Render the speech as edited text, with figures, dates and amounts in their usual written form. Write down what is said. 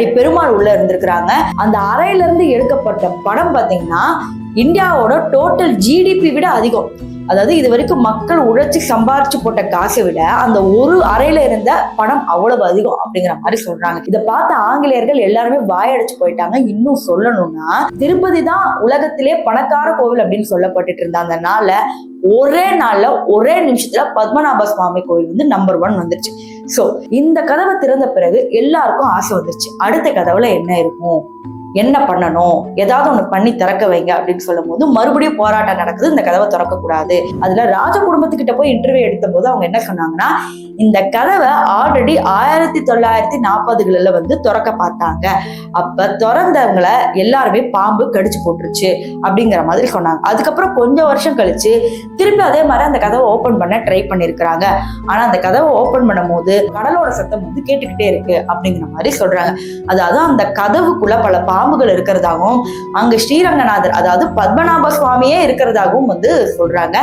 பெருமாள் உள்ள இருந்திருக்கிறாங்க. அந்த அறையில இருந்து எடுக்கப்பட்ட படம் பாத்தீங்கன்னா இந்தியாவோட டோட்டல் ஜிடிபி விட அதிகம். அதாவது இது வரைக்கும் மக்கள் உழைச்சி சம்பாரிச்சு போட்ட காசை விட அந்த ஒரு அறையில இருந்த பணம் அவ்வளவு அதிகம் அப்படிங்கிற மாதிரி சொல்றாங்க. இதை பார்த்த ஆங்கிலேயர்கள் எல்லாருமே வாயடைச்சு போயிட்டாங்க. இன்னும் சொல்லணும்னா திருப்பதி தான் உலகத்திலே பணக்கார கோவில் அப்படின்னு சொல்லப்பட்டுட்டு இருந்த அந்த நாள்ல ஒரே நாள்ல ஒரே நிமிஷத்துல பத்மநாப சுவாமி கோவில் வந்து நம்பர் 1 வந்துருச்சு. சோ இந்த கதவை திறந்த பிறகு எல்லாருக்கும் ஆசை வந்துருச்சு, அடுத்த கதவுல என்ன இருக்கும், என்ன பண்ணணும், ஏதாவது ஒண்ணு பண்ணி திறக்க வைங்க அப்படின்னு சொல்லும் போது மறுபடியும் போராட்டம் நடக்குது. இந்த கதவை திறக்க கூடாது. அதுல ராஜ குடும்பத்துக்கிட்ட போய் இன்டர்வியூ எடுத்த போது அவங்க என்ன சொன்னாங்கன்னா, இந்த கதவை ஆல்ரெடி 1940களில் வந்து திறக்க பார்த்தாங்க. அப்ப திறந்தவங்களை எல்லாருமே பாம்பு கடிச்சு போட்டுருச்சு அப்படிங்கிற மாதிரி சொன்னாங்க. அதுக்கப்புறம் கொஞ்சம் வருஷம் கழிச்சு திருப்பி அதே மாதிரி அந்த கதவை ஓபன் பண்ண ட்ரை பண்ணிருக்கிறாங்க. ஆனா அந்த கதவை ஓபன் பண்ணும் போது கடலோட சத்தம் வந்து கேட்டுக்கிட்டே இருக்கு அப்படிங்கிற மாதிரி சொல்றாங்க. அதாவது அந்த கதவுக்குள்ள பல பாம்புகள் இருக்கிறதாகவும் அங்க ஸ்ரீரங்கநாதர் அதாவது பத்மநாப சுவாமியே இருக்கிறதாகவும் வந்து சொல்றாங்க.